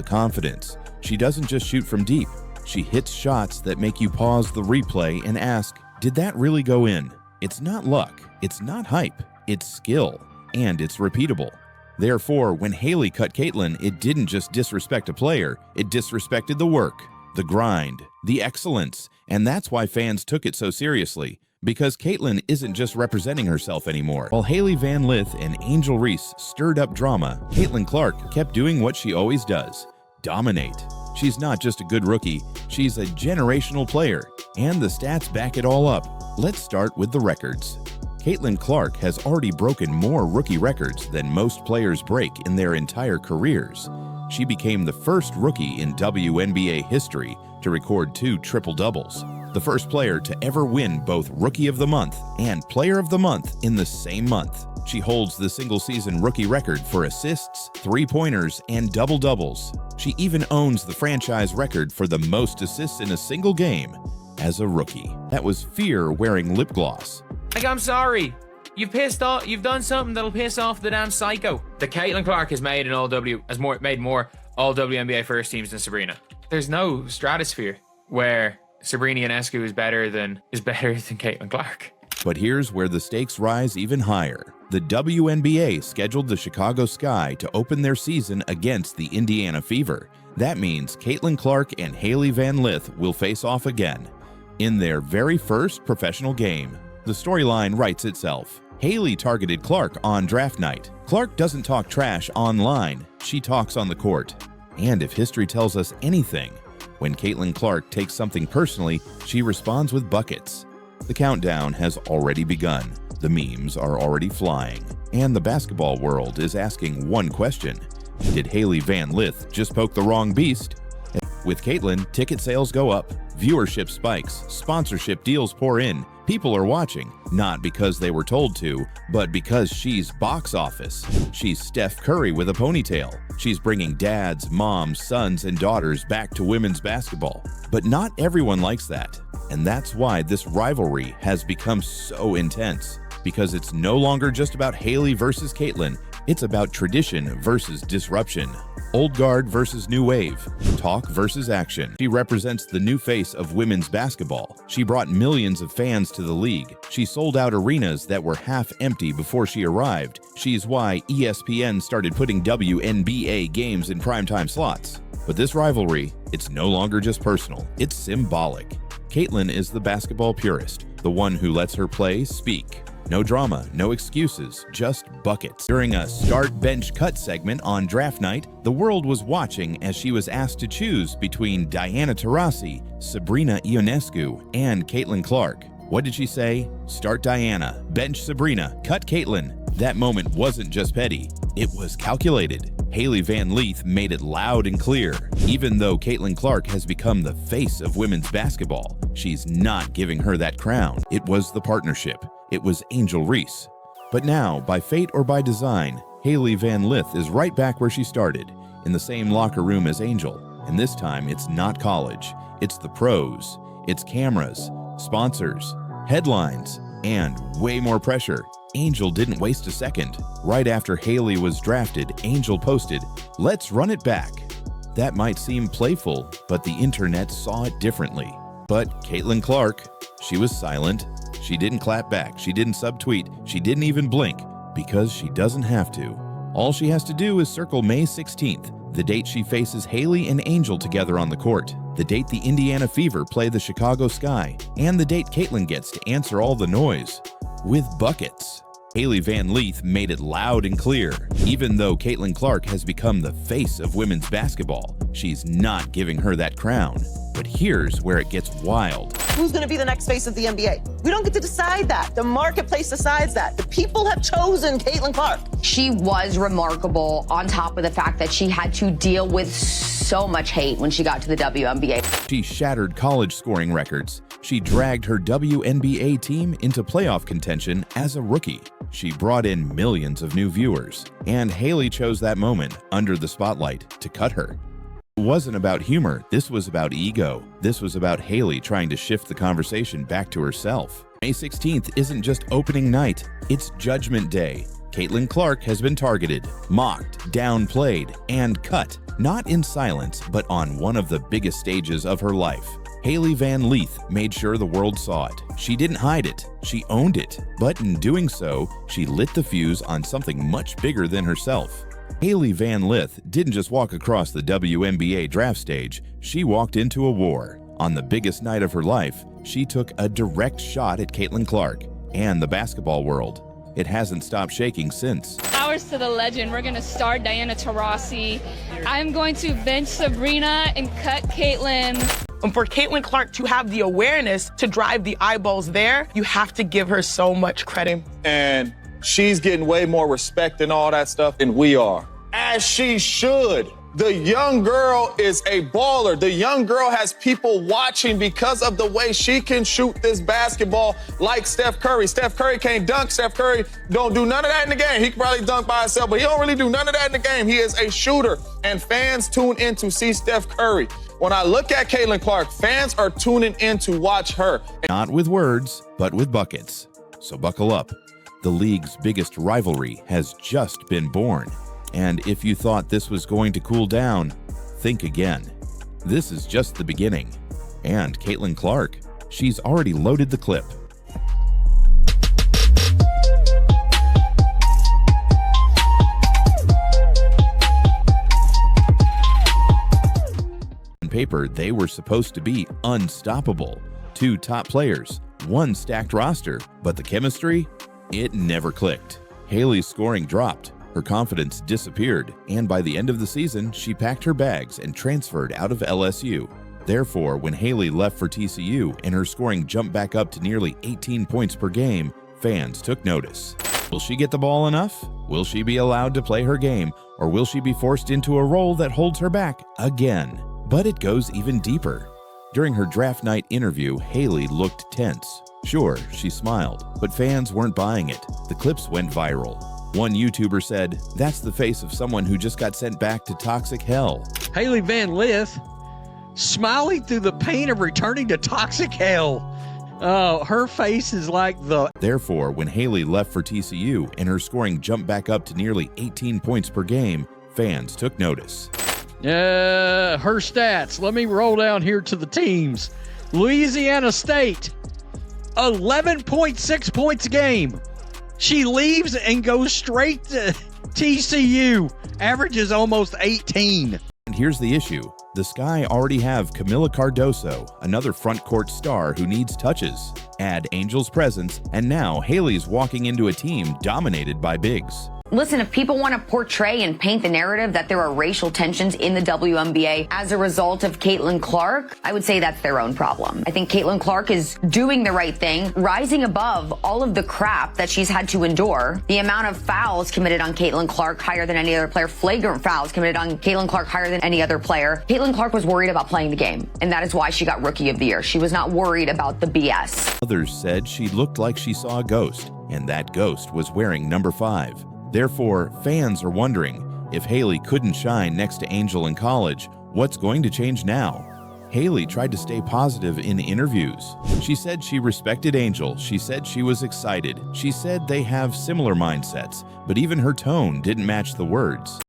The confidence. She doesn't just shoot from deep. She hits shots that make you pause the replay and ask, did that really go in? It's not luck. It's not hype. It's skill. And it's repeatable. Therefore, when Haley cut Caitlyn, it didn't just disrespect a player, it disrespected the work, the grind, the excellence, and that's why fans took it so seriously, because Caitlyn isn't just representing herself anymore. While Hailey Van Lith and Angel Reese stirred up drama, Caitlyn Clark kept doing what she always does, dominate. She's not just a good rookie, she's a generational player, and the stats back it all up. Let's start with the records. Caitlyn Clark has already broken more rookie records than most players break in their entire careers. She became the first rookie in WNBA history to record 2 triple-doubles, the first player to ever win both Rookie of the Month and Player of the Month in the same month. She holds the single-season rookie record for assists, three-pointers, and double-doubles. She even owns the franchise record for the most assists in a single game as a rookie. That was Fear wearing lip gloss. Like, I'm sorry. You've pissed off. You've done something that'll piss off the damn psycho. The Caitlyn Clark has made more all WNBA first teams than Sabrina. There's no stratosphere where Sabrina Ionescu is better than Caitlyn Clark. But here's where the stakes rise even higher. The WNBA scheduled the Chicago Sky to open their season against the Indiana Fever. That means Caitlyn Clark and Hailey Van Lith will face off again in their very first professional game. The storyline writes itself. Hailey targeted Clark on draft night. Clark doesn't talk trash online, she talks on the court. And if history tells us anything, when Caitlyn Clark takes something personally, she responds with buckets. The countdown has already begun. The memes are already flying. And the basketball world is asking one question. Did Hailey Van Lith just poke the wrong beast? With Caitlyn, ticket sales go up, viewership spikes, sponsorship deals pour in. People are watching, not because they were told to, but because she's box office. She's Steph Curry with a ponytail. She's bringing dads, moms, sons, and daughters back to women's basketball. But not everyone likes that. And that's why this rivalry has become so intense. Because it's no longer just about Hailey versus Caitlyn, it's about tradition versus disruption. Old guard versus new wave. Talk versus action. She represents the new face of women's basketball. She brought millions of fans to the league. She sold out arenas that were half empty before she arrived. She's why ESPN started putting WNBA games in primetime slots. But this rivalry, it's no longer just personal, it's symbolic. Caitlyn is the basketball purist, the one who lets her play speak. No drama, no excuses, just buckets. During a start bench cut segment on draft night, the world was watching as she was asked to choose between Diana Taurasi, Sabrina Ionescu, and Caitlyn Clark. What did she say? Start Diana, bench Sabrina, cut Caitlyn. That moment wasn't just petty, it was calculated. Hailey Van Lith made it loud and clear. Even though Caitlyn Clark has become the face of women's basketball, she's not giving her that crown. It was the partnership. It was Angel Reese. But now, by fate or by design, Hailey Van Lith is right back where she started, in the same locker room as Angel. And this time, it's not college. It's the pros. It's cameras, sponsors, headlines, and way more pressure. Angel didn't waste a second. Right after Hailey was drafted, Angel posted, "Let's run it back." That might seem playful, but the internet saw it differently. But Caitlyn Clark, she was silent. She didn't clap back, she didn't subtweet, she didn't even blink, because she doesn't have to. All she has to do is circle May 16th, the date she faces Hailey and Angel together on the court, the date the Indiana Fever play the Chicago Sky, and the date Caitlyn gets to answer all the noise with buckets. Hailey Van Lith made it loud and clear. Even though Caitlyn Clark has become the face of women's basketball, she's not giving her that crown. But here's where it gets wild. Who's going to be the next face of the NBA? We don't get to decide that. The marketplace decides that. The people have chosen Caitlyn Clark. She was remarkable on top of the fact that she had to deal with so much hate when she got to the WNBA. She shattered college scoring records. She dragged her WNBA team into playoff contention as a rookie. She brought in millions of new viewers. And Hailey chose that moment, under the spotlight, to cut her. It wasn't about humor, this was about ego. This was about Hailey trying to shift the conversation back to herself. May 16th isn't just opening night, it's Judgment Day. Caitlin Clark has been targeted, mocked, downplayed, and cut, not in silence, but on one of the biggest stages of her life. Hailey Van Lith made sure the world saw it. She didn't hide it, she owned it. But in doing so, she lit the fuse on something much bigger than herself. Hailey Van Lith didn't just walk across the WNBA draft stage, she walked into a war. On the biggest night of her life, she took a direct shot at Caitlin Clark and the basketball world. It hasn't stopped shaking since. Hours to the legend. We're going to start Diana Taurasi. I'm going to bench Sabrina and cut Caitlin. And for Caitlin Clark to have the awareness to drive the eyeballs there, you have to give her so much credit. And she's getting way more respect and all that stuff than we are. As she should. The young girl is a baller. The young girl has people watching because of the way she can shoot this basketball like Steph Curry. Steph Curry can't dunk. Steph Curry don't do none of that in the game. He can probably dunk by himself, but he don't really do none of that in the game. He is a shooter, and fans tune in to see Steph Curry. When I look at Caitlin Clark, fans are tuning in to watch her. Not with words, but with buckets. So buckle up. The league's biggest rivalry has just been born. And if you thought this was going to cool down, think again. This is just the beginning. And Caitlin Clark, she's already loaded the clip. On paper, they were supposed to be unstoppable. 2 top players, 1 stacked roster, but the chemistry, it never clicked. Hailey's scoring dropped. Her confidence disappeared, and by the end of the season, she packed her bags and transferred out of LSU. Therefore, when Hailey left for TCU and her scoring jumped back up to nearly 18 points per game, fans took notice. Will she get the ball enough? Will she be allowed to play her game? Or will she be forced into a role that holds her back again? But it goes even deeper. During her draft night interview, Hailey looked tense. Sure, she smiled, but fans weren't buying it. The clips went viral. One YouTuber said, "That's the face of someone who just got sent back to toxic hell." Hailey Van Lith smiling through the pain of returning to toxic hell. Oh, her face is like the... Therefore, when Hailey left for TCU and her scoring jumped back up to nearly 18 points per game, fans took notice. Her stats. Let me roll down here to the teams. Louisiana State, 11.6 points a game. She leaves and goes straight to TCU, averages almost 18. And here's the issue. The Sky already have Camila Cardoso, another front court star who needs touches. Add Angel's presence, and now Hailey's walking into a team dominated by bigs. Listen, if people want to portray and paint the narrative that there are racial tensions in the WNBA as a result of Caitlin Clark, I would say that's their own problem. I think Caitlin Clark is doing the right thing, rising above all of the crap that she's had to endure. The amount of fouls committed on Caitlin Clark higher than any other player, flagrant fouls committed on Caitlin Clark higher than any other player. Caitlin Clark was worried about playing the game, and that is why she got Rookie of the Year. She was not worried about the BS. Others said she looked like she saw a ghost, and that ghost was wearing number 5. Therefore, fans are wondering, if Hailey couldn't shine next to Angel in college, what's going to change now? Hailey tried to stay positive in interviews. She said she respected Angel. She said she was excited. She said they have similar mindsets, but even her tone didn't match the words.